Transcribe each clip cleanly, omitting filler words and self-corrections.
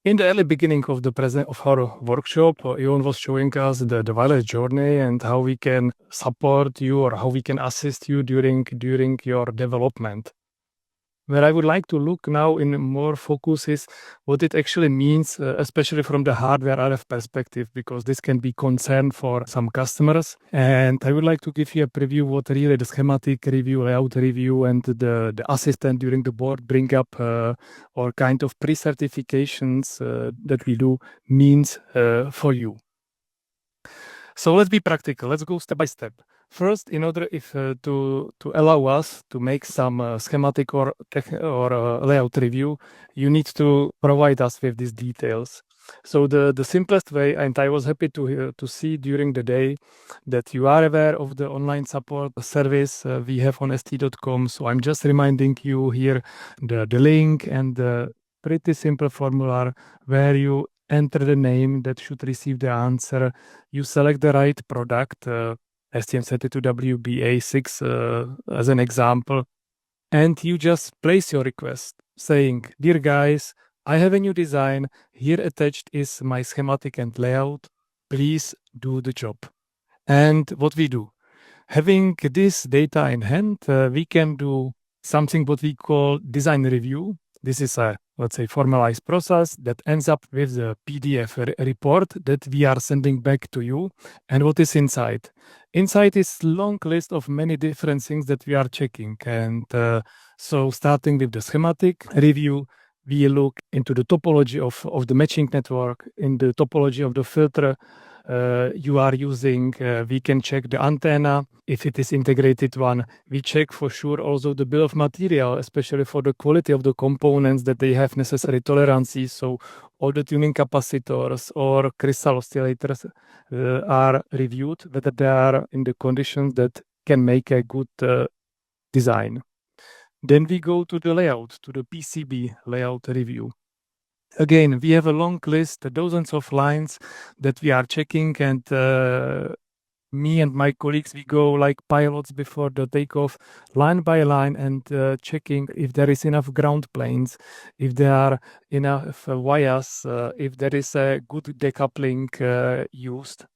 In the early beginning of our workshop, Ion was showing us the wireless journey and how we can support you or how we can assist you during your development. Where I would like to look now in more focus is what it actually means, especially from the hardware RF perspective, because this can be concern for some customers. And I would like to give you a preview what really the schematic review, layout review, and the assistant during the board bring up or kind of pre-certifications that we do means for you. So let's be practical. Let's go step by step. First, in order to allow us to make some schematic or layout review, you need to provide us with these details. So the simplest way, and I was happy to see during the day that you are aware of the online support service we have on st.com. So I'm just reminding you here the link and the pretty simple formula where you enter the name that should receive the answer. You select the right product, STM32WBA6 as an example, and you just place your request saying, "Dear guys, I have a new design. Here attached is my schematic and layout. Please do the job." And what we do, having this data in hand, we can do something what we call design review. This is a, let's say, formalized process that ends up with a PDF report that we are sending back to you. And what is inside? Inside is long list of many different things that we are checking. And so starting with the schematic review, we look into the topology of the matching network, in the topology of the filter you are using. We can check the antenna, if it is integrated one. We check for sure also the bill of material, especially for the quality of the components, that they have necessary tolerances. So all the tuning capacitors or crystal oscillators are reviewed, whether they are in the conditions that can make a good design. Then we go to the layout, to the PCB layout review. Again, we have a long list, dozens of lines that we are checking, and me and my colleagues, we go like pilots before the takeoff, line by line, and checking if there is enough ground planes, if there are enough wires, if there is a good decoupling used.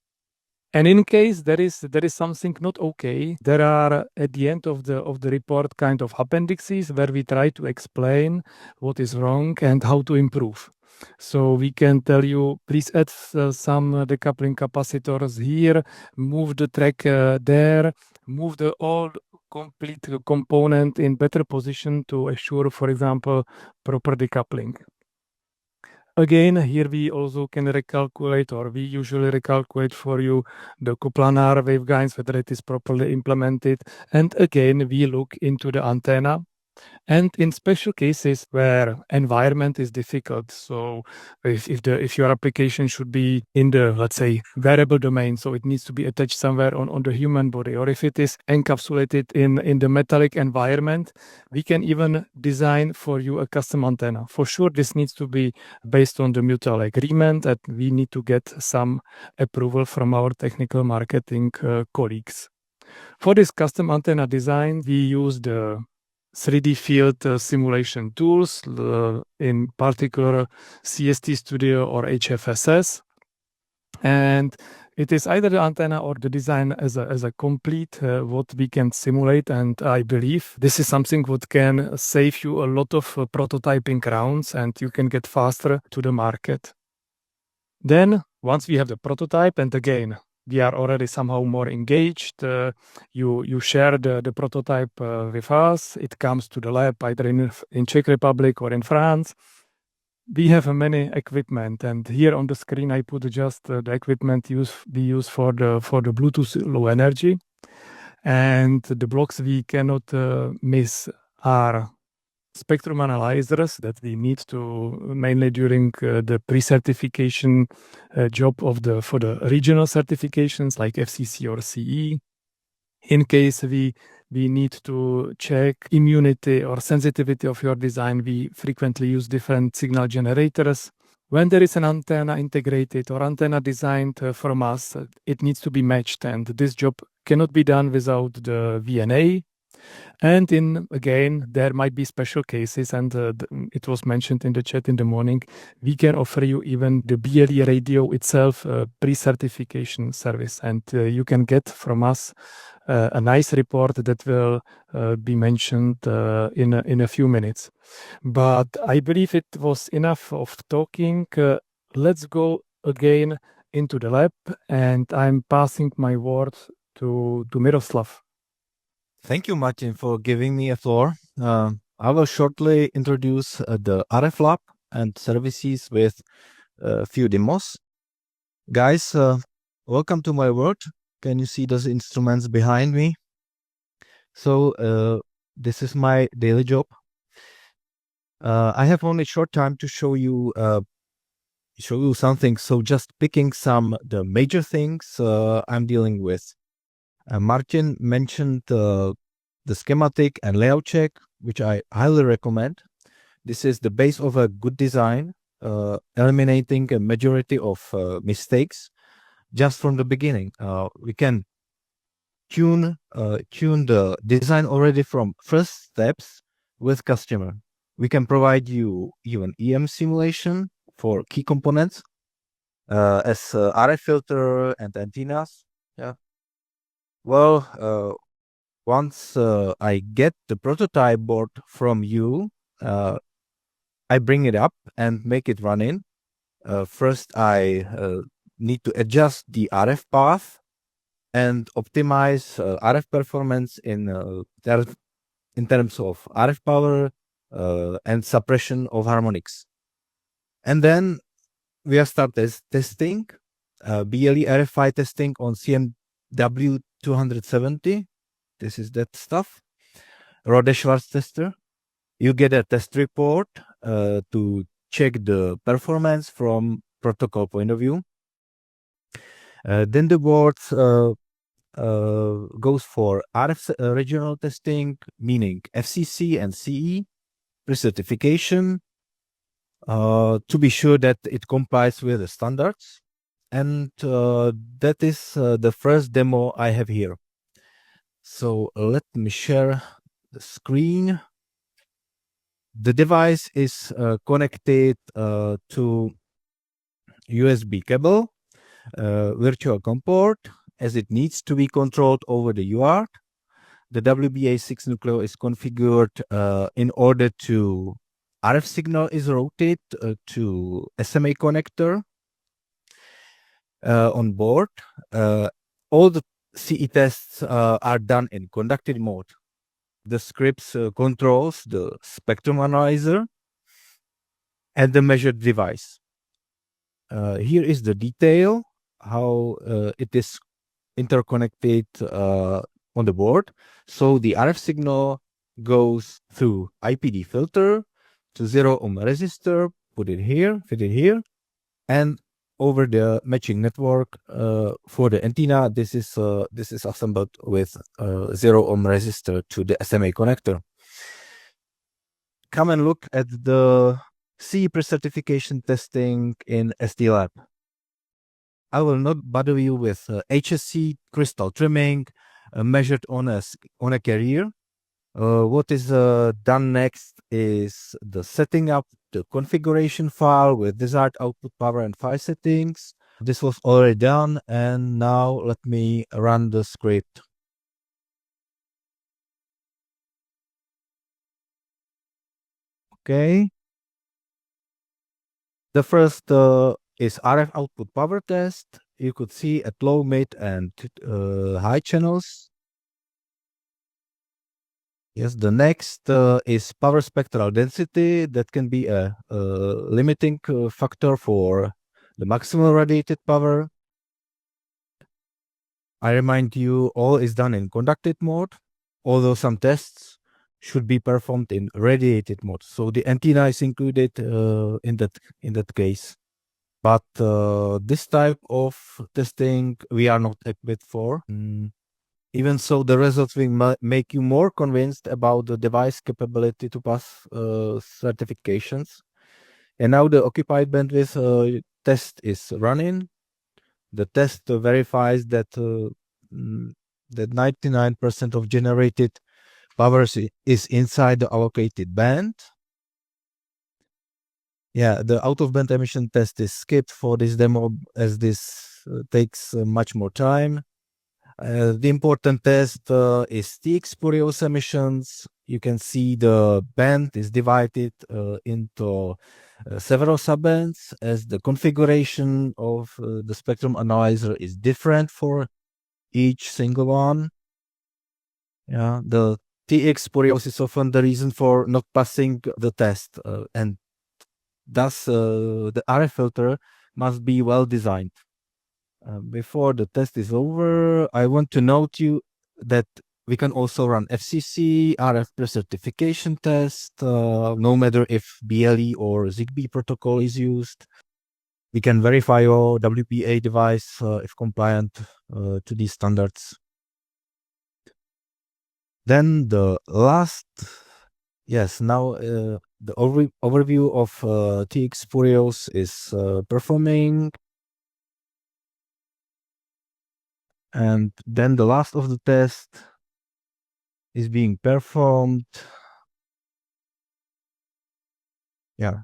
And in case there is something not okay, there are at the end of the report kind of appendices where we try to explain what is wrong and how to improve. So we can tell you, please add some decoupling capacitors here, move the track there, move the all complete component in better position to assure, for example, proper decoupling. Again, here we also can recalculate, or we usually recalculate for you the coplanar waveguides, whether it is properly implemented. And again, we look into the antenna. And in special cases where environment is difficult, so if your application should be in the, let's say, wearable domain, so it needs to be attached somewhere on the human body, or if it is encapsulated in the metallic environment, we can even design for you a custom antenna. For sure, this needs to be based on the mutual agreement, and we need to get some approval from our technical marketing colleagues. For this custom antenna design, we use the 3D field simulation tools, in particular CST Studio or HFSS. And it is either the antenna or the design as a complete what we can simulate. And I believe this is something what can save you a lot of prototyping rounds, and you can get faster to the market. Then once we have the prototype, and again, we are already somehow more engaged. You share the prototype with us. It comes to the lab either in Czech Republic or in France. We have many equipment, and here on the screen I put just the equipment we use for the Bluetooth low energy. And the blocks we cannot miss are spectrum analyzers that we need to mainly during the pre-certification job for the regional certifications like FCC or CE. In case we need to check immunity or sensitivity of your design, we frequently use different signal generators. When there is an antenna integrated or antenna designed from us, it needs to be matched, and this job cannot be done without the VNA. And again, there might be special cases, and it was mentioned in the chat in the morning, we can offer you even the BLE radio itself, pre-certification service, and you can get from us a nice report that will be mentioned in a few minutes. But I believe it was enough of talking. Let's go again into the lab, and I'm passing my word to Miroslav. Thank you, Martin, for giving me a floor. I will shortly introduce the RF lab and services with a few demos. Guys, welcome to my world. Can you see those instruments behind me? So this is my daily job. I have only short time to show you something. So just picking the major things I'm dealing with. Martin mentioned the schematic and layout check, which I highly recommend. This is the base of a good design, eliminating a majority of mistakes just from the beginning. We can tune the design already from first steps with customer. We can provide you even EM simulation for key components as RF filter and antennas. Yeah. Well, once I get the prototype board from you, I bring it up and make it run in. First, I need to adjust the RF path and optimize RF performance in terms of RF power and suppression of harmonics. And then we are start testing BLE RFI testing on CMW270. This is that stuff. Rode-Schwarz tester. You get a test report to check the performance from protocol point of view. Then the board goes for RF regional testing, meaning FCC and CE, pre-certification, to be sure that it complies with the standards. And that is the first demo I have here. So let me share the screen. The device is connected to USB cable, virtual COM port, as it needs to be controlled over the UART. The WBA6 Nucleo is configured in order to RF signal is routed to SMA connector on board. All the CE tests are done in conducted mode. The scripts controls the spectrum analyzer and the measured device. Here is the detail, how it is interconnected on the board. So the RF signal goes through IPD filter to 0 ohm resistor, put it here, fit it here, and over the matching network for the antenna. This is assembled with 0 ohm resistor to the SMA connector. Come and look at the CE pre-certification testing in SD Lab. I will not bother you with HSC crystal trimming measured on a carrier. What is done next is the setting up the configuration file with desired output power and file settings. This was already done, and now let me run the script. Okay. The first is RF output power test. You could see at low, mid, and high channels. Yes, the next is power spectral density. That can be a limiting factor for the maximum radiated power. I remind you, all is done in conducted mode, although some tests should be performed in radiated mode. So the antenna is included in that case. But this type of testing we are not equipped for. Even so, the results will make you more convinced about the device capability to pass certifications. And now the occupied bandwidth test is running. The test verifies that 99% of generated power is inside the allocated band. Yeah, the out-of-band emission test is skipped for this demo as this takes much more time. The important test is TX emissions. You can see the band is divided into several subbands as the configuration of the spectrum analyzer is different for each single one. Yeah, the TX spurios is often the reason for not passing the test, and thus the RF filter must be well designed. Before the test is over, I want to note you that we can also run FCC, RF pre-certification test, no matter if BLE or ZigBee protocol is used. We can verify your WBA device if compliant to these standards. Then the last, yes, now the overview of TX Spurios is performing. And then the last of the test is being performed. Yeah.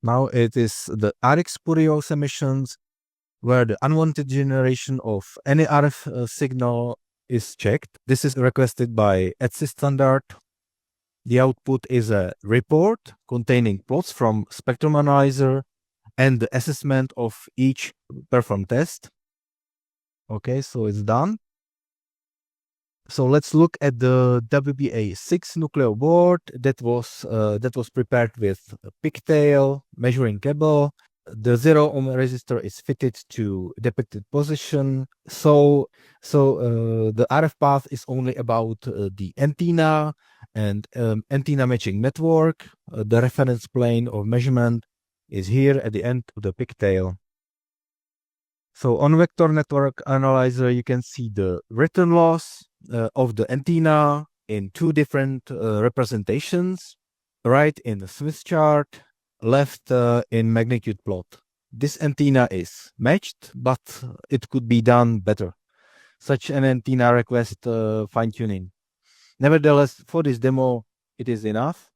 Now it is the RX Spurios emissions where the unwanted generation of any RF signal is checked. This is requested by ETSI standard. The output is a report containing plots from spectrum analyzer and the assessment of each performed test. Okay, so it's done. So let's look at the WBA6 Nucleo board that was prepared with a pigtail measuring cable. The 0 ohm resistor is fitted to depicted position. So the RF path is only about the antenna and antenna matching network. The reference plane of measurement is here at the end of the pigtail. So on vector network analyzer, you can see the return loss of the antenna in two different representations, right in the Smith chart, left in magnitude plot. This antenna is matched, but it could be done better. Such an antenna requests fine-tuning. Nevertheless, for this demo, it is enough.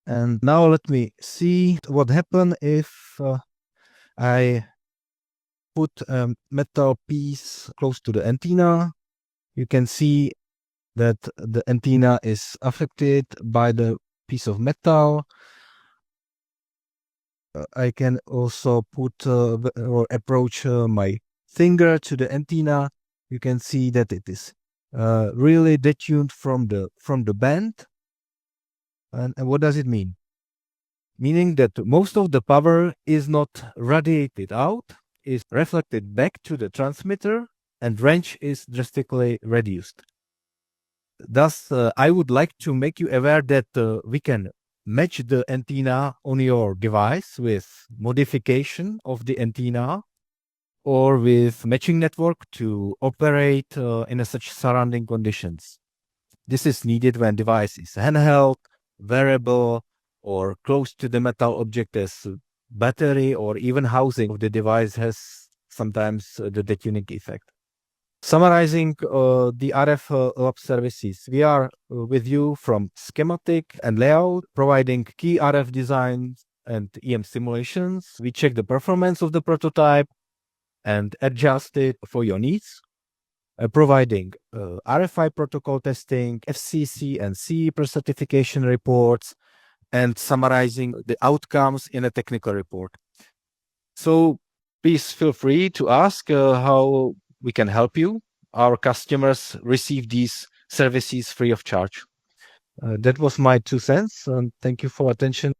And now let me see what happens if I put a metal piece close to the antenna. You can see that the antenna is affected by the piece of metal. I can also put or approach my finger to the antenna. You can see that it is really detuned from the band. And what does it mean? Meaning that most of the power is not radiated out, is reflected back to the transmitter, and range is drastically reduced. Thus, I would like to make you aware that we can match the antenna on your device with modification of the antenna or with matching network to operate in such surrounding conditions. This is needed when device is handheld, wearable, or close to the metal object as battery or even housing of the device has sometimes the detuning effect. Summarizing the RF lab services, we are with you from schematic and layout, providing key RF designs and EM simulations. We check the performance of the prototype and adjust it for your needs. Providing RFI protocol testing, FCC and CE certification reports, and summarizing the outcomes in a technical report. So please feel free to ask how we can help you. Our customers receive these services free of charge. That was my 2 cents, and thank you for attention.